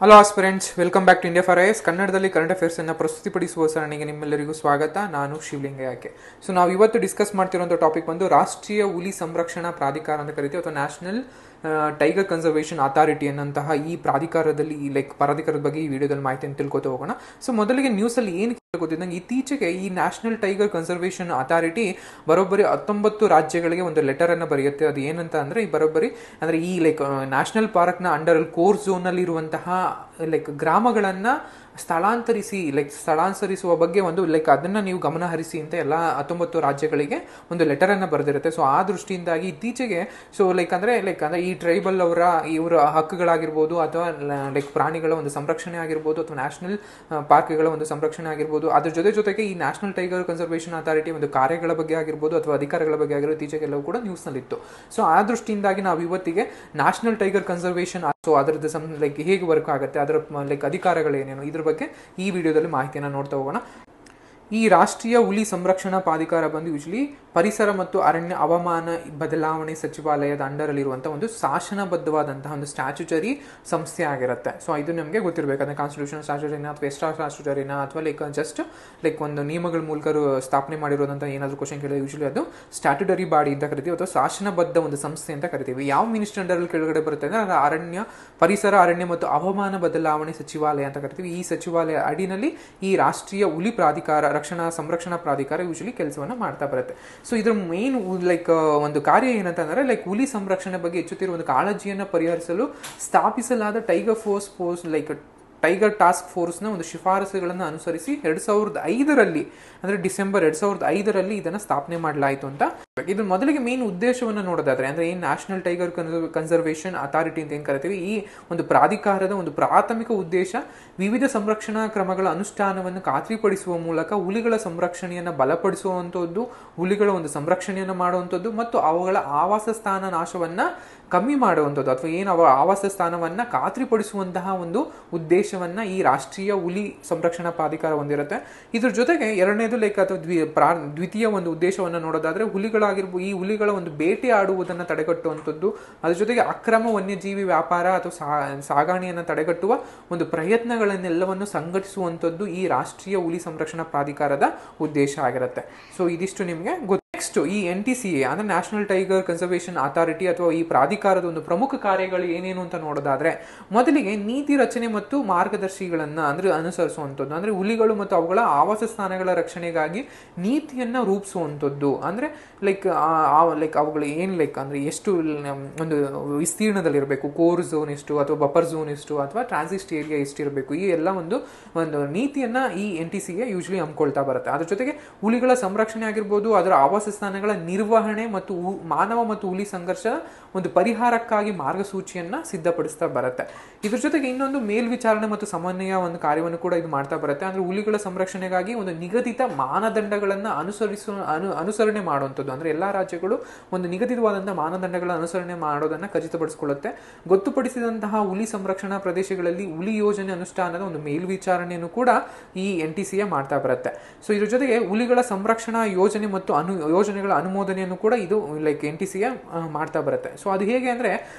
Hello aspirants, welcome back to India for IAS. ಕನ್ನಡದಲ್ಲಿ current affairs ಅನ್ನು ಪ್ರಸ್ತುತಿಪಡಿಸುವ ಸರಣಿಗೆ ನಿಮ್ಮೆಲ್ಲರಿಗೂ ಸ್ವಾಗತ. ನಾನು ಶಿವಲಿಂಗಯ್ಯ. ಸೊ ನಾವು ಇವತ್ತು ಡಿಸ್ಕಸ್ ಮಾಡ್ತಿರುವಂಥ ಟಾಪಿಕ್ ಬಂದು ರಾಷ್ಟ್ರೀಯ ಹುಲಿ ಸಂರಕ್ಷಣಾ ಪ್ರಾಧಿಕಾರ ಅಂತ ಕರಿತೀವಿ, ಅಥವಾ ನ್ಯಾಷನಲ್ ಟೈಗರ್ ಕನ್ಸರ್ವೇಷನ್ ಅಥಾರಿಟಿ ಅನ್ನಂತಹ ಈ ಪ್ರಾಧಿಕಾರದಲ್ಲಿ ಪ್ರಾಧಿಕಾರದ ಬಗ್ಗೆ ಈ ವಿಡಿಯೋದಲ್ಲಿ ಮಾಹಿತಿಯನ್ನು ತಿಳ್ಕೊತಾ ಹೋಗೋಣ. ಸೊ ಮೊದಲಿಗೆ ನ್ಯೂಸಲ್ಲಿ ಏನು ಗೊತ್ತಿದ್ದಂಗೆ ಇತ್ತೀಚೆಗೆ ಈ ನ್ಯಾಷನಲ್ ಟೈಗರ್ ಕನ್ಸರ್ವೇಷನ್ ಅಥಾರಿಟಿ ಬರೋಬ್ಬರಿ 19 ರಾಜ್ಯಗಳಿಗೆ ಒಂದು ಲೆಟರ್ ಅನ್ನು ಬರೆಯುತ್ತೆ. ಅದು ಏನಂತ ಅಂದ್ರೆ ಬರೋಬ್ಬರಿ ಅಂದ್ರೆ ಈ ನ್ಯಾಷನಲ್ ಪಾರ್ಕ್ ನ ಅಂಡರ್ ಕೋರ್ ಝೋನ್ ಅಲ್ಲಿ ಇರುವಂತಹ ಗ್ರಾಮಗಳನ್ನ ಸ್ಥಳಾಂತರಿಸುವ ಬಗ್ಗೆ ಒಂದು ಅದನ್ನ ನೀವು ಗಮನ ಹರಿಸಿ ಅಂತ ಎಲ್ಲ 19 ರಾಜ್ಯಗಳಿಗೆ ಒಂದು ಲೆಟರ್ ಅನ್ನ ಬರೆದಿರುತ್ತೆ. ಸೊ ಆ ದೃಷ್ಟಿಯಿಂದಾಗಿ ಇತ್ತೀಚೆಗೆ ಅಂದ್ರೆ ಈ ಟ್ರೈಬಲ್ ಇವರ ಹಕ್ಕುಗಳಾಗಿರ್ಬೋದು, ಅಥವಾ ಪ್ರಾಣಿಗಳ ಒಂದು ಸಂರಕ್ಷಣೆ ಆಗಿರ್ಬೋದು, ಅಥವಾ ನ್ಯಾಷನಲ್ ಪಾರ್ಕ್ಗಳ ಒಂದು ಸಂರಕ್ಷಣೆ ಆಗಿರ್ಬೋದು, ಅದ್ರ ಜೊತೆಗೆ ಈ ನ್ಯಾಷನಲ್ ಟೈಗರ್ ಕನ್ಸರ್ವೇಷನ್ ಅಥಾರಿಟಿ ಒಂದು ಕಾರ್ಯಗಳ ಬಗ್ಗೆ ಆಗಿರ್ಬೋದು ಅಥವಾ ಅಧಿಕಾರಗಳ ಬಗ್ಗೆ ಆಗಿರ್ಬೋದು ಇತ್ತೀಚೆಗೆಲ್ಲವೂ ಕೂಡ ನ್ಯೂಸ್ ನಲ್ಲಿ ಇತ್ತು. ಸೊ ಆ ದೃಷ್ಟಿಯಿಂದಾಗಿ ನಾವು ಇವತ್ತಿಗೆ ನ್ಯಾಷನಲ್ ಟೈಗರ್ ಕನ್ಸರ್ವೇಷನ್ ಅದರದ್ದು ಹೇಗೆ ವರ್ಕ್ ಆಗುತ್ತೆ, ಅದರ ಅಧಿಕಾರಗಳೇನೇನು, ಇದ್ರ ಬಗ್ಗೆ ಈ ವಿಡಿಯೋದಲ್ಲಿ ಮಾಹಿತಿಯನ್ನು ನೋಡ್ತಾ ಹೋಗೋಣ. ಈ ರಾಷ್ಟ್ರೀಯ ಹುಲಿ ಸಂರಕ್ಷಣಾ ಪ್ರಾಧಿಕಾರ ಬಂದು ಯೂಶಲಿ ಪರಿಸರ ಮತ್ತು ಅರಣ್ಯ ಹವಾಮಾನ ಬದಲಾವಣೆ ಸಚಿವಾಲಯದ ಅಂಡರಲ್ಲಿರುವಂತಹ ಒಂದು ಶಾಸನಬದ್ಧವಾದಂತಹ ಒಂದು ಸ್ಟ್ಯಾಚ್ಯುಟರಿ ಸಂಸ್ಥೆ ಆಗಿರುತ್ತೆ. ಸೊ ಇದು ನಮಗೆ ಗೊತ್ತಿರಬೇಕಾದ್ರೆ ಕಾನ್ಸ್ಟಿಟ್ಯೂಷನ್ ಸ್ಟ್ಯಾಚ್ಯುಟರಿನ ಅಥವಾ ಎಕ್ಸ್ಟ್ರಾ ಸ್ಟ್ಯಾಚ್ಯುಟರಿನ ಅಥವಾ ಜಸ್ಟ್ ಒಂದು ನಿಯಮಗಳ ಮೂಲಕ ಸ್ಥಾಪನೆ ಮಾಡಿರೋದಂತ ಏನಾದರೂ ಕ್ವಶನ್ ಕೇಳಿದ್ರೆ ಯೂಶಲಿ ಅದು ಸ್ಟ್ಯಾಟ್ಯುಟರಿ ಬಾಡಿ ಅಂತ ಕರಿತೀವಿ, ಅಥವಾ ಶಾಸನಬದ್ಧ ಒಂದು ಸಂಸ್ಥೆ ಅಂತ ಕರಿತೀವಿ. ಯಾವ ಮಿನಿಸ್ಟರ್ ಅಂಡರ್ ಕೆಳಗಡೆ ಬರುತ್ತೆ ಅಂದ್ರೆ ಪರಿಸರ ಅರಣ್ಯ ಮತ್ತು ಹವಾಮಾನ ಬದಲಾವಣೆ ಸಚಿವಾಲಯ ಅಂತ ಕರಿತೀವಿ. ಈ ಸಚಿವಾಲಯ ಅಡಿನಲ್ಲಿ ಈ ರಾಷ್ಟ್ರೀಯ ಹುಲಿ ಪ್ರಾಧಿಕಾರ ಸಂರಕ್ಷಣಾ ಪ್ರಾಧಿಕಾರ ಯೂಶಲಿ ಕೆಲಸವನ್ನ ಮಾಡ್ತಾ ಬರುತ್ತೆ. ಸೊ ಇದ್ರ ಮೇನ್ ಒಂದು ಕಾರ್ಯ ಏನಂತಂದ್ರೆ ಹುಲಿ ಸಂರಕ್ಷಣೆ ಬಗ್ಗೆ ಹೆಚ್ಚುತ್ತಿರುವ ಒಂದು ಕಾಳಜಿಯನ್ನು ಪರಿಹರಿಸಲು ಸ್ಥಾಪಿಸಲಾದ ಟೈಗರ್ ಟಾಸ್ಕ್ ಫೋರ್ಸ್ ನ ಒಂದು ಶಿಫಾರಸುಗಳನ್ನು ಅನುಸರಿಸಿ 2005ರಲ್ಲಿ ಅಂದ್ರೆ ಡಿಸೆಂಬರ್ 2005ರಲ್ಲಿ ಇದನ್ನ ಸ್ಥಾಪನೆ ಮಾಡಲಾಯಿತು ಅಂತ. ಇದು ಮೊದಲಿಗೆ ಮೇನ್ ಉದ್ದೇಶವನ್ನು ನೋಡೋದಾದ್ರೆ ಅಂದ್ರೆ ಈ ನ್ಯಾಷನಲ್ ಟೈಗರ್ ಕನ್ಸರ್ವೇಷನ್ ಅಥಾರಿಟಿ ಅಂತ ಏನ್ ಕರಿತೀವಿ, ಈ ಒಂದು ಪ್ರಾಧಿಕಾರದ ಒಂದು ಪ್ರಾಥಮಿಕ ಉದ್ದೇಶ ವಿವಿಧ ಸಂರಕ್ಷಣಾ ಕ್ರಮಗಳ ಅನುಷ್ಠಾನವನ್ನು ಖಾತ್ರಿಪಡಿಸುವ ಮೂಲಕ ಹುಲಿಗಳ ಸಂರಕ್ಷಣೆಯನ್ನು ಬಲಪಡಿಸುವಂತದ್ದು, ಹುಲಿಗಳ ಒಂದು ಸಂರಕ್ಷಣೆಯನ್ನು ಮಾಡುವಂಥದ್ದು ಮತ್ತು ಅವುಗಳ ಆವಾಸ ಸ್ಥಾನ ನಾಶವನ್ನ ಕಮ್ಮಿ ಮಾಡುವಂಥದ್ದು, ಅಥವಾ ಏನು ಅವರ ಆವಾಸ ಸ್ಥಾನವನ್ನ ಖಾತ್ರಿಪಡಿಸುವಂತಹ ಒಂದು ಉದ್ದೇಶವನ್ನ ಈ ರಾಷ್ಟ್ರೀಯ ಹುಲಿ ಸಂರಕ್ಷಣಾ ಪ್ರಾಧಿಕಾರ ಹೊಂದಿರುತ್ತೆ. ಇದ್ರ ಜೊತೆಗೆ ಎರಡನೇದು ಅಥವಾ ದ್ವಿತೀಯ ಒಂದು ಉದ್ದೇಶವನ್ನ ನೋಡೋದಾದ್ರೆ ಈ ಹುಲಿಗಳ ಒಂದು ಬೇಟೆ ಆಡುವುದನ್ನು ತಡೆಗಟ್ಟುವಂಥದ್ದು, ಅದ್ರ ಜೊತೆಗೆ ಅಕ್ರಮ ವನ್ಯಜೀವಿ ವ್ಯಾಪಾರ ಅಥವಾ ಸಾಗಾಣೆಯನ್ನು ತಡೆಗಟ್ಟುವ ಒಂದು ಪ್ರಯತ್ನಗಳನ್ನೆಲ್ಲವನ್ನು ಸಂಘಟಿಸುವಂಥದ್ದು ಈ ರಾಷ್ಟ್ರೀಯ ಹುಲಿ ಸಂರಕ್ಷಣಾ ಪ್ರಾಧಿಕಾರದ ಉದ್ದೇಶ ಆಗಿರುತ್ತೆ. ಸೊ ಇದಿಷ್ಟು ನಿಮಗೆ ನೆಕ್ಸ್ಟ್ ಈ NTCA ಅಂದ್ರೆ ನ್ಯಾಷನಲ್ ಟೈಗರ್ ಕನ್ಸರ್ವೇಷನ್ ಅಥಾರಿಟಿ ಅಥವಾ ಈ ಪ್ರಾಧಿಕಾರದ ಒಂದು ಪ್ರಮುಖ ಕಾರ್ಯಗಳು ಏನೇನು ಅಂತ ನೋಡೋದಾದ್ರೆ ಮೊದಲಿಗೆ ನೀತಿ ರಚನೆ ಮತ್ತು ಮಾರ್ಗದರ್ಶಿಗಳನ್ನ ಅನುಸರಿಸುವಂಥದ್ದು, ಅಂದ್ರೆ ಹುಲಿಗಳು ಮತ್ತು ಅವುಗಳ ಆವಾಸ ಸ್ಥಾನಗಳ ರಕ್ಷಣೆಗಾಗಿ ನೀತಿಯನ್ನ ರೂಪಿಸುವಂಥದ್ದು. ಅಂದ್ರೆ ಅವುಗಳು ಏನ್ ಅಂದ್ರೆ ಎಷ್ಟು ಒಂದು ವಿಸ್ತೀರ್ಣದಲ್ಲಿರಬೇಕು, ಕೋರ್ ಝೋನ್ ಎಷ್ಟು ಅಥವಾ ಬಫರ್ ಝೋನ್ ಎಷ್ಟು ಅಥವಾ ಟ್ರಾನ್ಸಿಸ್ಟ್ ಏರಿಯಾ ಎಷ್ಟಿರಬೇಕು, ಈ ಎಲ್ಲ ಒಂದು ನೀತಿಯನ್ನ ಈ NTCA ಯೂಶಲಿ ಹಮ್ಮಿಕೊಳ್ತಾ ಬರುತ್ತೆ. ಅದ್ರ ಜೊತೆಗೆ ಹುಲಿಗಳ ಸಂರಕ್ಷಣೆ ಆಗಿರ್ಬೋದು, ಅದರ ಆವಾಸ ಸ್ಥಾನಗಳ ನಿರ್ವಹಣೆ ಮತ್ತು ಮಾನವ ಮತ್ತು ಹುಲಿ ಸಂಘರ್ಷ ಒಂದು ಪರಿಹಾರಕ್ಕಾಗಿ ಮಾರ್ಗಸೂಚಿಯನ್ನ ಸಿದ್ಧಪಡಿಸ್ತಾ ಬರುತ್ತೆ. ಇದ್ರ ಜೊತೆಗೆ ಇನ್ನೊಂದು ಮೇಲ್ವಿಚಾರಣೆ ಮತ್ತು ಸಮನ್ವಯ ಒಂದು ಕಾರ್ಯವನ್ನು ಕೂಡ ಇದು ಮಾಡ್ತಾ ಬರುತ್ತೆ. ಅಂದ್ರೆ ಹುಲಿಗಳ ಸಂರಕ್ಷಣೆಗಾಗಿ ಒಂದು ನಿಗದಿತ ಮಾನದಂಡಗಳನ್ನ ಅನುಸರಣೆ ಮಾಡುವಂಥದ್ದು, ಅಂದ್ರೆ ಎಲ್ಲಾ ರಾಜ್ಯಗಳು ಒಂದು ನಿಗದಿತವಾದಂತಹ ಮಾನದಂಡಗಳ ಅನುಸರಣೆ ಮಾಡೋದನ್ನ ಖಚಿತಪಡಿಸಿಕೊಳ್ಳುತ್ತೆ. ಗೊತ್ತುಪಡಿಸಿದಂತಹ ಹುಲಿ ಸಂರಕ್ಷಣಾ ಪ್ರದೇಶಗಳಲ್ಲಿ ಹುಲಿ ಯೋಜನೆ ಅನುಷ್ಠಾನದ ಒಂದು ಮೇಲ್ವಿಚಾರಣೆಯನ್ನು ಕೂಡ ಈ NTCA ಮಾಡ್ತಾ ಬರುತ್ತೆ. ಸೊ ಇದ್ರ ಜೊತೆಗೆ ಹುಲಿಗಳ ಸಂರಕ್ಷಣಾ ಯೋಜನೆ ಮತ್ತು ಯೋಜನೆಗಳ ಅನುಮೋದನೆಯನ್ನು ಕೂಡ ಇದು NTCA ಮಾಡ್ತಾ ಬರುತ್ತೆ. ಸೊ ಅದು ಹೇಗೆ ಅಂದ್ರೆ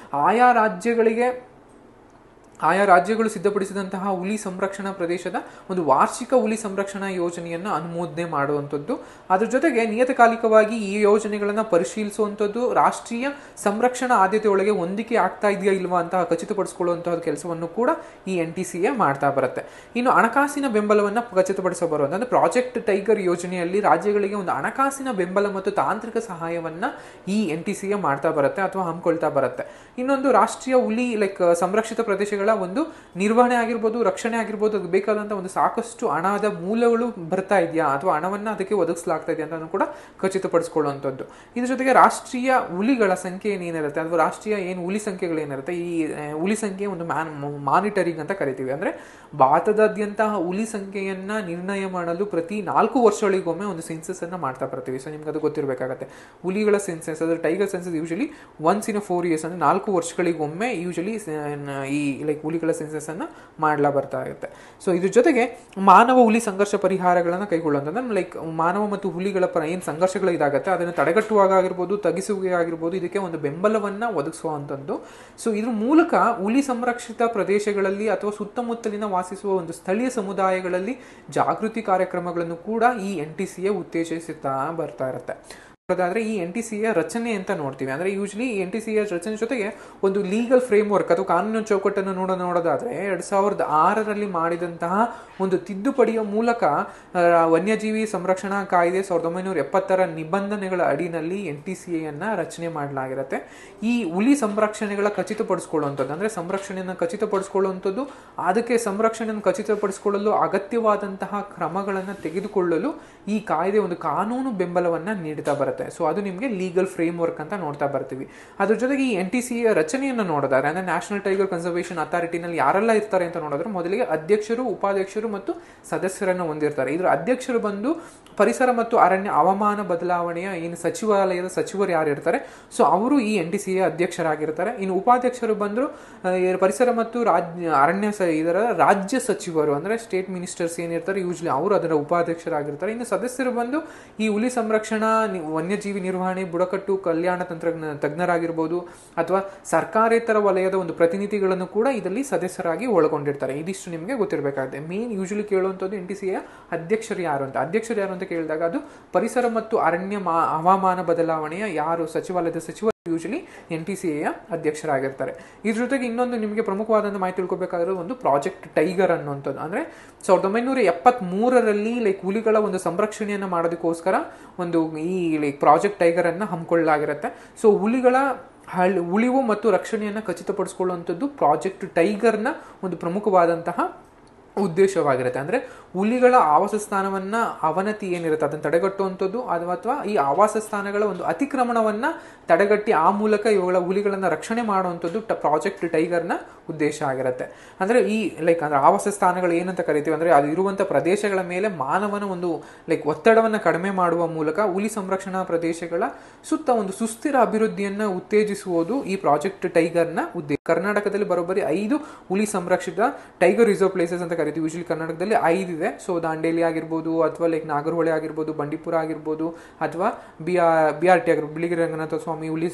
ಆಯಾ ರಾಜ್ಯಗಳು ಸಿದ್ಧಪಡಿಸಿದಂತಹ ಹುಲಿ ಸಂರಕ್ಷಣಾ ಪ್ರದೇಶದ ಒಂದು ವಾರ್ಷಿಕ ಹುಲಿ ಸಂರಕ್ಷಣಾ ಯೋಜನೆಯನ್ನು ಅನುಮೋದನೆ ಮಾಡುವಂಥದ್ದು, ಅದ್ರ ಜೊತೆಗೆ ನಿಯತಕಾಲಿಕವಾಗಿ ಈ ಯೋಜನೆಗಳನ್ನ ಪರಿಶೀಲಿಸುವಂಥದ್ದು, ರಾಷ್ಟ್ರೀಯ ಸಂರಕ್ಷಣಾ ಆದ್ಯತೆಯೊಳಗೆ ಹೊಂದಿಕೆ ಆಗ್ತಾ ಇದೆಯಾ ಇಲ್ವಾ ಅಂತ ಖಚಿತಪಡಿಸಿಕೊಳ್ಳುವಂತಹ ಕೆಲಸವನ್ನು ಕೂಡ ಈ NTCA ಮಾಡ್ತಾ ಬರುತ್ತೆ. ಇನ್ನು ಹಣಕಾಸಿನ ಬೆಂಬಲವನ್ನು ಖಚಿತಪಡಿಸಬರುವಂತ ಅಂದ್ರೆ ಪ್ರಾಜೆಕ್ಟ್ ಟೈಗರ್ ಯೋಜನೆಯಲ್ಲಿ ರಾಜ್ಯಗಳಿಗೆ ಒಂದು ಹಣಕಾಸಿನ ಬೆಂಬಲ ಮತ್ತು ತಾಂತ್ರಿಕ ಸಹಾಯವನ್ನ ಈ NTCA ಮಾಡ್ತಾ ಬರುತ್ತೆ ಅಥವಾ ಹಮ್ಮಿಕೊಳ್ತಾ ಬರುತ್ತೆ. ಇನ್ನೊಂದು ರಾಷ್ಟ್ರೀಯ ಹುಲಿ ಸಂರಕ್ಷಿತ ಪ್ರದೇಶಗಳ ಒಂದು ನಿರ್ವಹಣೆ ಆಗಿರ್ಬೋದು, ರಕ್ಷಣೆ ಆಗಿರ್ಬೋದು, ಅದಕ್ಕೆ ಬೇಕಾದಂತಹ ಒಂದು ಸಾಕಷ್ಟು ಹಣದ ಮೂಲಗಳು ಬರ್ತಾ ಇದೆಯಾ ಅಥವಾ ಹಣವನ್ನ ಅದಕ್ಕೆ ಒದಗಿಸಲಾಗ್ತಾ ಇದೆಯಾ ಅಂತ ಕೂಡ ಖಚಿತಪಡಿಸಿಕೊಳ್ಳುವಂಥದ್ದು. ಇದ್ರ ಜೊತೆಗೆ ರಾಷ್ಟ್ರೀಯ ಹುಲಿಗಳ ಸಂಖ್ಯೆ ಏನಿರುತ್ತೆ ಅಥವಾ ರಾಷ್ಟ್ರೀಯ ಹುಲಿ ಸಂಖ್ಯೆಗಳೇನಿರುತ್ತೆ, ಈ ಹುಲಿ ಸಂಖ್ಯೆ ಒಂದು ಮಾನಿಟರಿಂಗ್ ಅಂತ ಕರಿತೀವಿ. ಅಂದ್ರೆ ಭಾರತದಾದ್ಯಂತ ಹುಲಿ ಸಂಖ್ಯೆಯನ್ನ ನಿರ್ಣಯ ಮಾಡಲು ಪ್ರತಿ 4 ವರ್ಷಗಳಿಗೊಮ್ಮೆ ಒಂದು ಸೆನ್ಸಸ್ ಅನ್ನ ಮಾಡ್ತಾ ಬರ್ತೀವಿ. ಸೊ ನಿಮ್ಗೆ ಅದು ಗೊತ್ತಿರಬೇಕಾಗತ್ತೆ. ಹುಲಿಗಳ ಸೆನ್ಸಸ್ ಅಂದ್ರೆ tiger census usually once in 4 years ಅಂದ್ರೆ 4 ವರ್ಷಗಳಿಗೊಮ್ಮೆ ಯೂಶಲಿ ಈ ಲೈಕ್ ಹುಲಿಗಳ ಸೆನ್ಸಸ್ ಅನ್ನ ಮಾಡ್ಲಾ ಬರ್ತಾ ಇರುತ್ತೆ. ಸೊ ಇದ್ರ ಜೊತೆಗೆ ಮಾನವ ಹುಲಿ ಸಂಘರ್ಷ ಪರಿಹಾರಗಳನ್ನ ಕೈಗೊಳ್ಳುವಂಥದ್ದು, ಲೈಕ್ ಮಾನವ ಮತ್ತು ಹುಲಿಗಳ ಏನು ಸಂಘರ್ಷಗಳು ಇದಾಗುತ್ತೆ ಅದನ್ನು ತಡೆಗಟ್ಟುವಾಗ ಆಗಿರ್ಬೋದು, ತಗ್ಗಿಸುವಿಕೆ ಆಗಿರ್ಬೋದು, ಇದಕ್ಕೆ ಒಂದು ಬೆಂಬಲವನ್ನ ಒದಗಿಸುವಂಥದ್ದು. ಸೊ ಇದ್ರ ಮೂಲಕ ಹುಲಿ ಸಂರಕ್ಷಿತ ಪ್ರದೇಶಗಳಲ್ಲಿ ಅಥವಾ ಸುತ್ತಮುತ್ತಲಿನ ವಾಸಿಸುವ ಒಂದು ಸ್ಥಳೀಯ ಸಮುದಾಯಗಳಲ್ಲಿ ಜಾಗೃತಿ ಕಾರ್ಯಕ್ರಮಗಳನ್ನು ಕೂಡ ಈ NTCA ಉತ್ತೇಜಿಸುತ್ತಾ ಬರ್ತಾ ಇರುತ್ತೆ. ಆದ್ರೆ ಈ NTCA ರಚನೆ ಅಂತ ನೋಡ್ತೀವಿ. ಅಂದ್ರೆ ಯೂಶಲಿ ಈ NTCA ರಚನೆ ಜೊತೆಗೆ ಒಂದು ಲೀಗಲ್ ಫ್ರೇಮ್ ವರ್ಕ್ ಅಥವಾ ಕಾನೂನು ಚೌಕಟ್ಟನ್ನು ನೋಡೋದಾದ್ರೆ 2006ರಲ್ಲಿ ಮಾಡಿದಂತಹ ಒಂದು ತಿದ್ದುಪಡಿಯ ಮೂಲಕ ವನ್ಯಜೀವಿ ಸಂರಕ್ಷಣಾ ಕಾಯ್ದೆ 1970ರ ನಿಬಂಧನೆಗಳ ಅಡಿನಲ್ಲಿ NTCAಯನ್ನ ರಚನೆ ಮಾಡಲಾಗಿರುತ್ತೆ. ಈ ಹುಲಿ ಸಂರಕ್ಷಣೆಗಳ ಖಚಿತಪಡಿಸಿಕೊಳ್ಳುವಂಥದ್ದು, ಅಂದ್ರೆ ಸಂರಕ್ಷಣೆಯನ್ನು ಖಚಿತಪಡಿಸಿಕೊಳ್ಳುವಂಥದ್ದು, ಅದಕ್ಕೆ ಸಂರಕ್ಷಣೆಯನ್ನು ಖಚಿತಪಡಿಸಿಕೊಳ್ಳಲು ಅಗತ್ಯವಾದಂತಹ ಕ್ರಮಗಳನ್ನು ತೆಗೆದುಕೊಳ್ಳಲು ಈ ಕಾಯ್ದೆ ಒಂದು ಕಾನೂನು ಬೆಂಬಲವನ್ನ ನೀಡ್ತಾ ಬರುತ್ತೆ. ಸೊ ಅದು ನಿಮಗೆ ಲೀಗಲ್ ಫ್ರೇಮ್ ವರ್ಕ್ ಅಂತ ನೋಡ್ತಾ ಬರ್ತೀವಿ. ಅದ್ರ ಜೊತೆಗೆ ಈ NTCA ರಚನೆಯನ್ನು ನೋಡಿದ್ರೆ ಅಂದ್ರೆ ನ್ಯಾಷನಲ್ ಟೈಗರ್ ಕನ್ಸರ್ವೇಷನ್ ಅಥಾರಿಟಿನಲ್ಲಿ ಯಾರೆಲ್ಲ ಇರ್ತಾರೆ ಅಂತ ನೋಡಿದ್ರೆ ಮೊದಲಿಗೆ ಅಧ್ಯಕ್ಷರು, ಉಪಾಧ್ಯಕ್ಷರು ಮತ್ತು ಸದಸ್ಯರನ್ನು ಹೊಂದಿರ್ತಾರೆ. ಇದ್ರ ಅಧ್ಯಕ್ಷರು ಬಂದು ಪರಿಸರ ಮತ್ತು ಅರಣ್ಯ ಹವಾಮಾನ ಬದಲಾವಣೆಯ ಏನು ಸಚಿವಾಲಯದ ಸಚಿವರು ಯಾರು ಇರ್ತಾರೆ ಸೊ ಅವರು ಈ NTCA ಅಧ್ಯಕ್ಷರಾಗಿರ್ತಾರೆ. ಇನ್ನು ಉಪಾಧ್ಯಕ್ಷರು ಬಂದ್ರು ಪರಿಸರ ಮತ್ತು ಅರಣ್ಯ ಇದರ ರಾಜ್ಯ ಸಚಿವರು ಅಂದ್ರೆ ಸ್ಟೇಟ್ ಮಿನಿಸ್ಟರ್ಸ್ ಏನಿರ್ತಾರೆ ಯೂಶಲಿ ಅವರು ಅದರ ಉಪಾಧ್ಯಕ್ಷರಾಗಿರ್ತಾರೆ. ಇನ್ನು ಸದಸ್ಯರು ಬಂದು ಈ ಹುಲಿ ಸಂರಕ್ಷಣಾ, ವನ್ಯಜೀವಿ ನಿರ್ವಹಣೆ, ಬುಡಕಟ್ಟು ಕಲ್ಯಾಣ ತಜ್ಞರಾಗಿರ್ಬೋದು ಅಥವಾ ಸರ್ಕಾರೇತರ ವಲಯದ ಒಂದು ಪ್ರತಿನಿಧಿಗಳನ್ನು ಕೂಡ ಇದರಲ್ಲಿ ಸದಸ್ಯರಾಗಿ ಒಳಗೊಂಡಿರ್ತಾರೆ. ಇದಿಷ್ಟು ನಿಮಗೆ ಗೊತ್ತಿರಬೇಕಾಗುತ್ತೆ. ಮೇನ್ ಯೂಶಲಿ ಕೇಳುವಂಥದ್ದು NTCA ಅಧ್ಯಕ್ಷರು ಯಾರು ಅಂತ ಕೇಳಿದಾಗ ಅದು ಪರಿಸರ ಮತ್ತು ಅರಣ್ಯ ಹವಾಮಾನ ಬದಲಾವಣೆಯ ಯಾರು ಸಚಿವಾಲಯದ ಸಚಿವರು ಯೂಶಲಿ NTCA ಅಧ್ಯಕ್ಷರಾಗಿರ್ತಾರೆ. ಇದ್ರ ಜೊತೆಗೆ ಇನ್ನೊಂದು ನಿಮಗೆ ಪ್ರಮುಖವಾದಂಥ ಮಾಹಿತಿ ತಿಳ್ಕೊಬೇಕಾಗಿರೋದು ಒಂದು ಪ್ರಾಜೆಕ್ಟ್ ಟೈಗರ್ ಅನ್ನುವಂಥದ್ದು. ಅಂದ್ರೆ 1973ರಲ್ಲಿ ಲೈಕ್ ಹುಲಿಗಳ ಒಂದು ಸಂರಕ್ಷಣೆಯನ್ನು ಮಾಡೋದಕ್ಕೋಸ್ಕರ ಒಂದು ಈ ಲೈಕ್ ಪ್ರಾಜೆಕ್ಟ್ ಟೈಗರ್ ಅನ್ನ ಹಮ್ಮಿಕೊಳ್ಳಲಾಗಿರುತ್ತೆ. ಸೊ ಹುಲಿಗಳ ಉಳಿವು ಮತ್ತು ರಕ್ಷಣೆಯನ್ನು ಖಚಿತಪಡಿಸಿಕೊಳ್ಳುವಂಥದ್ದು ಪ್ರಾಜೆಕ್ಟ್ ಟೈಗರ್ನ ಒಂದು ಪ್ರಮುಖವಾದಂತಹ ಉದ್ದೇಶವಾಗಿರುತ್ತೆ. ಅಂದ್ರೆ ಹುಲಿಗಳ ಆವಾಸ ಸ್ಥಾನವನ್ನ ಅವನತಿ ಏನಿರುತ್ತೆ ಅದನ್ನು ತಡೆಗಟ್ಟುವಂಥದ್ದು ಅಥವಾ ಈ ಆವಾಸ ಸ್ಥಾನಗಳ ಒಂದು ಅತಿಕ್ರಮಣವನ್ನ ತಡೆಗಟ್ಟಿ ಆ ಮೂಲಕ ಇವುಗಳ ಹುಲಿಗಳನ್ನ ರಕ್ಷಣೆ ಮಾಡುವಂಥದ್ದು ಪ್ರಾಜೆಕ್ಟ್ ಟೈಗರ್ನ ಉದ್ದೇಶ ಆಗಿರುತ್ತೆ. ಅಂದ್ರೆ ಈ ಲೈಕ್ ಅಂದ್ರೆ ಆವಾಸ ಸ್ಥಾನಗಳು ಏನಂತ ಕರಿತೀವಿ ಅಂದ್ರೆ ಅದು ಇರುವಂತಹ ಪ್ರದೇಶಗಳ ಮೇಲೆ ಮಾನವನ ಒಂದು ಲೈಕ್ ಒತ್ತಡವನ್ನ ಕಡಿಮೆ ಮಾಡುವ ಮೂಲಕ ಹುಲಿ ಸಂರಕ್ಷಣಾ ಪ್ರದೇಶಗಳ ಸುತ್ತ ಒಂದು ಸುಸ್ಥಿರ ಅಭಿವೃದ್ಧಿಯನ್ನ ಉತ್ತೇಜಿಸುವುದು ಈ ಪ್ರಾಜೆಕ್ಟ್ ಟೈಗರ್ನ ಉದ್ದೇಶ. ಕರ್ನಾಟಕದಲ್ಲಿ ಬರೋಬ್ಬರಿ 5 ಹುಲಿ ಸಂರಕ್ಷಿತ ಟೈಗರ್ ರಿಸರ್ವ್ ಪ್ಲೇಸಸ್ ಅಂತ ಕರಿತೀವಿ. ಯೂಶಲಿ ಕರ್ನಾಟಕದಲ್ಲಿ 5 ಇದೆ. ಸೊ ದಾಂಡೇಲಿ ಆಗಿರ್ಬೋದು ಅಥವಾ ಲೈಕ್ ನಾಗರಹೊಳೆ ಆಗಿರ್ಬೋದು, ಬಂಡೀಪುರ ಆಗಿರ್ಬೋದು ಅಥವಾ BRT ಆಗಿರ್ಬೋದು, ಬಿಳಿಗಿರಿ ರಂಗನಾಥ ಸ್ವಾಮಿ ಹುಲಿ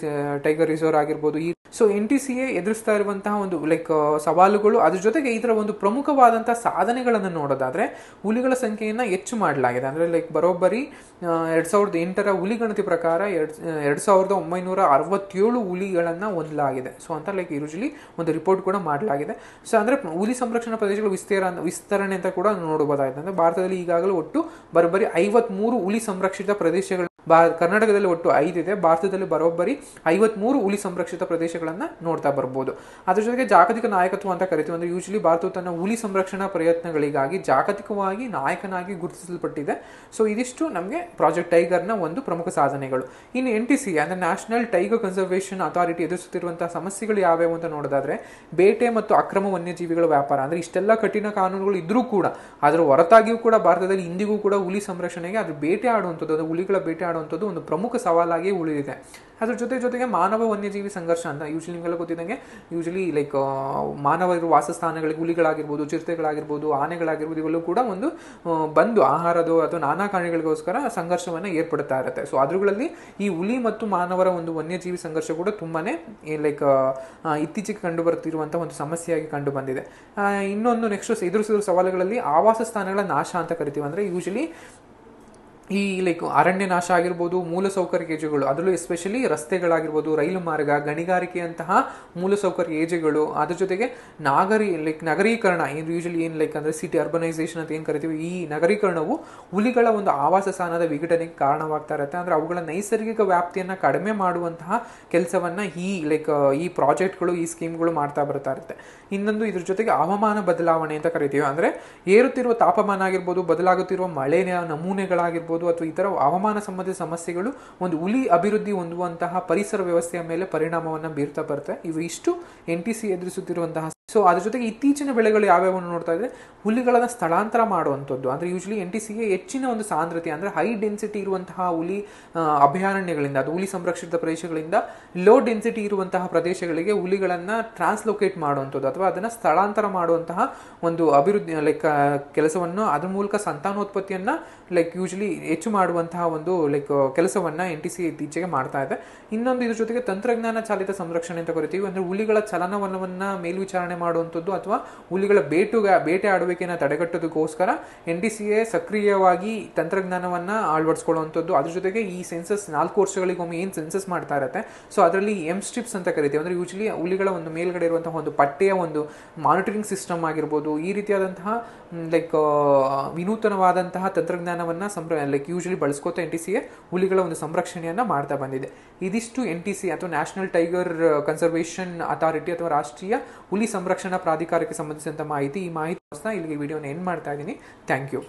ಟೈಗರ್ ರಿಸರ್ವ್ ಆಗಿರ್ಬೋದು. ಸೊ NTCA ಎದುರಿಸ್ತಾ ಇರುವಂತಹ ಒಂದು ಲೈಕ್ ಸವಾಲುಗಳು, ಅದ್ರ ಜೊತೆಗೆ ಇದರ ಒಂದು ಪ್ರಮುಖವಾದಂತಹ ಸಾಧನೆಗಳನ್ನು ನೋಡೋದಾದ್ರೆ ಹುಲಿಗಳ ಸಂಖ್ಯೆಯನ್ನ ಹೆಚ್ಚು ಮಾಡಲಾಗಿದೆ. ಅಂದ್ರೆ ಲೈಕ್ ಬರೋಬ್ಬರಿ 2008ರ ಹುಲಿ ಗಣತಿ ಪ್ರಕಾರ 2967 ಹುಲಿಗಳನ್ನ ಹೊಂದಲಾಗಿದೆ. ಸೊ ಅಂತ ಲೈಕ್ ಯೂಶಲಿ ಒಂದು ರಿಪೋರ್ಟ್ ಕೂಡ ಮಾಡಲಾಗಿದೆ. ಸೊ ಅಂದ್ರೆ ಹುಲಿ ಸಂರಕ್ಷಣಾ ಪ್ರದೇಶಗಳ ವಿಸ್ತರಣೆ ಅಂತ ಕೂಡ ನೋಡಬಹುದಾಗಿದೆ. ಅಂದ್ರೆ ಭಾರತದಲ್ಲಿ ಈಗಾಗಲೇ ಒಟ್ಟು ಬರೋಬ್ಬರಿ 53 ಹುಲಿ ಸಂರಕ್ಷಿತ ಪ್ರದೇಶಗಳು, ಕರ್ನಾಟಕದಲ್ಲಿ ಒಟ್ಟು 5 ಇದೆ, ಭಾರತದಲ್ಲಿ ಬರೋಬ್ಬರಿ 53 ಹುಲಿ ಸಂರಕ್ಷಿತ ಪ್ರದೇಶಗಳನ್ನ ನೋಡ್ತಾ ಬರ್ಬೋದು. ಅದ್ರ ಜೊತೆಗೆ ಜಾಗತಿಕ ನಾಯಕತ್ವ ಅಂತ ಕರಿತೀವಿ. ಅಂದ್ರೆ ಯೂಶಲಿ ಭಾರತವು ತನ್ನ ಹುಲಿ ಸಂರಕ್ಷಣಾ ಪ್ರಯತ್ನಗಳಿಗಾಗಿ ಜಾಗತಿಕವಾಗಿ ನಾಯಕನಾಗಿ ಗುರುತಿಸಲ್ಪಟ್ಟಿದೆ. ಸೊ ಇದಿಷ್ಟು ನಮಗೆ ಪ್ರಾಜೆಕ್ಟ್ ಟೈಗರ್ನ ಒಂದು ಪ್ರಮುಖ ಸಾಧನೆಗಳು. ಇನ್ನು NTCA ಅಂದ್ರೆ ನ್ಯಾಷನಲ್ ಟೈಗರ್ ಕನ್ಸರ್ವೇಷನ್ ಅಥಾರಿಟಿ ಎದುರಿಸುತ್ತಿರುವಂತಹ ಸಮಸ್ಯೆಗಳು ಯಾವ್ಯಾವು ಅಂತ ನೋಡೋದಾದ್ರೆ ಬೇಟೆ ಮತ್ತು ಅಕ್ರಮ ವನ್ಯಜೀವಿಗಳ ವ್ಯಾಪಾರ. ಅಂದ್ರೆ ಇಷ್ಟೆಲ್ಲ ಕಠಿಣ ಕಾನೂನುಗಳು ಇದ್ರೂ ಕೂಡ ಅದರ ಹೊರತಾಗಿಯೂ ಕೂಡ ಭಾರತದಲ್ಲಿ ಇಂದಿಗೂ ಕೂಡ ಹುಲಿ ಸಂರಕ್ಷಣೆಗೆ ಅದು ಬೇಟೆ ಆಡುವಂಥದ್ದು, ಹುಲಿಗಳ ಬೇಟೆ ಆಡುವಂಥದ್ದು ಒಂದು ಪ್ರಮುಖ ಸವಾಲಾಗಿ ಉಳಿದಿದೆ. ಅದ್ರ ಜೊತೆಗೆ ಮಾನವ ವನ್ಯಜೀವಿ ಸಂಘರ್ಷ ಅಂತ ಯೂಶಲಿ ನಿಮಗೆಲ್ಲ ಗೊತ್ತಿದ್ದಂಗೆ ಯೂಶಲಿ ಲೈಕ್ ಮಾನವರ ವಾಸಸ್ಥಾನಗಳಿಗೆ ಹುಲಿಗಳಾಗಿರ್ಬೋದು, ಚಿರತೆಗಳಾಗಿರ್ಬೋದು, ಆನೆಗಳಾಗಿರ್ಬೋದು ಇವೆಲ್ಲೂ ಕೂಡ ಒಂದು ಬಂದು ಆಹಾರದ ಅಥವಾ ನಾನಾ ಕಾರಣಗಳಿಗೋಸ್ಕರ ಸಂಘರ್ಷವನ್ನ ಏರ್ಪಡ್ತಾ ಇರುತ್ತೆ. ಸೊ ಅದ್ರಲ್ಲಿ ಈ ಹುಲಿ ಮತ್ತು ಮಾನವರ ಒಂದು ವನ್ಯಜೀವಿ ಸಂಘರ್ಷ ಕೂಡ ತುಂಬಾನೇ ಲೈಕ್ ಇತ್ತೀಚೆಗೆ ಕಂಡು ಬರ್ತಿರುವಂತಹ ಒಂದು ಸಮಸ್ಯೆಯಾಗಿ ಕಂಡು ಬಂದಿದೆ. ಇನ್ನೊಂದು ನೆಕ್ಸ್ಟ್ ಎದುರಿಸಿದ ಸವಾಲುಗಳಲ್ಲಿ ಆವಾಸ ಸ್ಥಾನಗಳ ನಾಶ ಅಂತ ಕರಿತೀವಿ. ಅಂದ್ರೆ ಯೂಶಲಿ ಈ ಲೈಕ್ ಅರಣ್ಯ ನಾಶ ಆಗಿರ್ಬೋದು, ಮೂಲಸೌಕರ್ಯ ಏಜುಗಳು, ಅದರಲ್ಲೂ ಎಸ್ಪೆಷಲಿ ರಸ್ತೆಗಳಾಗಿರ್ಬೋದು, ರೈಲು ಮಾರ್ಗ, ಗಣಿಗಾರಿಕೆಯಂತಹ ಮೂಲಸೌಕರ್ಯ ಏಜುಗಳು, ಅದ್ರ ಜೊತೆಗೆ ನಗರೀಕರಣ ಏನು ಯೂಶಲಿ ಏನು ಲೈಕ್ ಅಂದ್ರೆ ಸಿಟಿ ಅರ್ಬನೈಸೇಷನ್ ಅಂತ ಏನು ಕರಿತೀವಿ, ಈ ನಗರೀಕರಣವು ಹುಲಿಗಳ ಒಂದು ಆವಾಸ ಸ್ಥಾನದ ವಿಘಟನೆಗೆ ಕಾರಣವಾಗ್ತಾ ಇರುತ್ತೆ. ಅಂದ್ರೆ ಅವುಗಳ ನೈಸರ್ಗಿಕ ವ್ಯಾಪ್ತಿಯನ್ನ ಕಡಿಮೆ ಮಾಡುವಂತಹ ಕೆಲಸವನ್ನ ಈ ಪ್ರಾಜೆಕ್ಟ್ಗಳು, ಈ ಸ್ಕೀಮ್ಗಳು ಮಾಡ್ತಾ ಬರ್ತಾ ಇರುತ್ತೆ. ಇನ್ನೊಂದು ಇದ್ರ ಜೊತೆಗೆ ಹವಾಮಾನ ಬದಲಾವಣೆ ಅಂತ ಕರಿತೀವಿ. ಅಂದ್ರೆ ಏರುತ್ತಿರುವ ತಾಪಮಾನ ಆಗಿರ್ಬೋದು, ಬದಲಾಗುತ್ತಿರುವ ಮಳೆ ನಮೂನೆಗಳಾಗಿರ್ಬೋದು ಅಥವಾ ಇತರ ಹವಾಮಾನ ಸಂಬಂಧಿತ ಸಮಸ್ಯೆಗಳು ಒಂದು ಹುಲಿ ಅಭಿವೃದ್ಧಿ ಹೊಂದುವಂತಹ ಪರಿಸರ ವ್ಯವಸ್ಥೆಯ ಮೇಲೆ ಪರಿಣಾಮವನ್ನು ಬೀರ್ತಾ ಬರುತ್ತೆ. ಇವು ಇಷ್ಟು NTCA ಎದುರಿಸುತ್ತಿರುವಂತಹ ಸೊ ಅದ್ರ ಜೊತೆಗೆ ಇತ್ತೀಚಿನ ಬೆಳೆಗಳು ಯಾವ್ಯಾವನ್ನು ನೋಡ್ತಾ ಇದ್ರೆ ಹುಲಿಗಳನ್ನು ಸ್ಥಳಾಂತರ ಮಾಡುವಂಥದ್ದು. ಅಂದರೆ ಯೂಶಲಿ NTCA ಹೆಚ್ಚಿನ ಒಂದು ಸಾಂದ್ರತೆ ಅಂದರೆ ಹೈ ಡೆನ್ಸಿಟಿ ಇರುವಂತಹ ಹುಲಿ ಅಭಯಾರಣ್ಯಗಳಿಂದ, ಅದು ಹುಲಿ ಸಂರಕ್ಷಿತ ಪ್ರದೇಶಗಳಿಂದ ಲೋ ಡೆನ್ಸಿಟಿ ಇರುವಂತಹ ಪ್ರದೇಶಗಳಿಗೆ ಹುಲಿಗಳನ್ನು ಟ್ರಾನ್ಸ್ಲೊಕೇಟ್ ಮಾಡುವಂಥದ್ದು ಅಥವಾ ಅದನ್ನು ಸ್ಥಳಾಂತರ ಮಾಡುವಂತಹ ಒಂದು ಅಭಿವೃದ್ಧಿ ಕೆಲಸವನ್ನು, ಅದ್ರ ಮೂಲಕ ಸಂತಾನೋತ್ಪತ್ತಿಯನ್ನು ಯೂಶಲಿ ಹೆಚ್ಚು ಮಾಡುವಂತಹ ಒಂದು ಕೆಲಸವನ್ನು NTCA ಇತ್ತೀಚೆಗೆ ಮಾಡ್ತಾ ಇದೆ. ಇನ್ನೊಂದು ಇದ್ರ ಜೊತೆಗೆ ತಂತ್ರಜ್ಞಾನ ಚಾಲಿತ ಸಂರಕ್ಷಣೆ ಅಂತ ಕರಿತೀವಿ. ಅಂದರೆ ಹುಲಿಗಳ ಚಲನವಲನವನ್ನು ಮೇಲ್ವಿಚಾರಣೆ ಮಾಡುವಂಥದ್ದು ಅಥವಾ ಹುಲಿಗಳ ಬೇಟೆ ಆಡುವಿಕೆಯನ್ನು ತಡೆಗಟ್ಟೋದಕ್ಕೋಸ್ಕರ NTCA ಸಕ್ರಿಯವಾಗಿ ತಂತ್ರಜ್ಞಾನವನ್ನು ಅಳವಡಿಸ್ಕೊಳ್ಳುವಂಥದ್ದು. ಅದ್ರ ಜೊತೆಗೆ ಈ ಸೆನ್ಸಸ್ 4 ವರ್ಷಗಳಿಗೊಮ್ಮೆ ಏನು ಸೆನ್ಸಸ್ ಮಾಡ್ತಾ ಇರುತ್ತೆ, ಸೊ ಅದರಲ್ಲಿ M-STIPS ಅಂತ ಕರಿತೀವಿ. ಅಂದರೆ ಯೂಶಲಿ ಹುಲಿಗಳ ಒಂದು ಮೇಲ್ಗಡೆ ಇರುವಂತಹ ಒಂದು ಪಟ್ಟೆಯ ಒಂದು ಮಾನಿಟರಿಂಗ್ ಸಿಸ್ಟಮ್ ಆಗಿರ್ಬೋದು, ಈ ರೀತಿಯಾದಂತಹ ವಿನೂತನವಾದಂತಹ ತಂತ್ರಜ್ಞಾನವನ್ನು ಯೂಶಲಿ ಬಳಸ್ಕೋತಾ NTCA ಹುಲಿಗಳ ಒಂದು ಸಂರಕ್ಷಣೆಯನ್ನು ಮಾಡ್ತಾ ಬಂದಿದೆ. ಇದಿಷ್ಟು NTCA ಅಥವಾ ನ್ಯಾಷನಲ್ ಟೈಗರ್ ಕನ್ಸರ್ವೇಷನ್ ಅಥಾರಿಟಿ ಅಥವಾ ರಾಷ್ಟ್ರೀಯ ಹುಲಿ ಸಂರಕ್ಷಣಾ ಪ್ರಾಧಿಕಾರಕ್ಕೆ ಸಂಬಂಧಿಸಿದಂಥ ಮಾಹಿತಿ. ಈ ಮಾಹಿತಿ ಇಲ್ಲಿಗೆ ವಿಡಿಯೋನ ಎಂಡ್ ಮಾಡ್ತಾ ಇದ್ದೀನಿ. Thank you.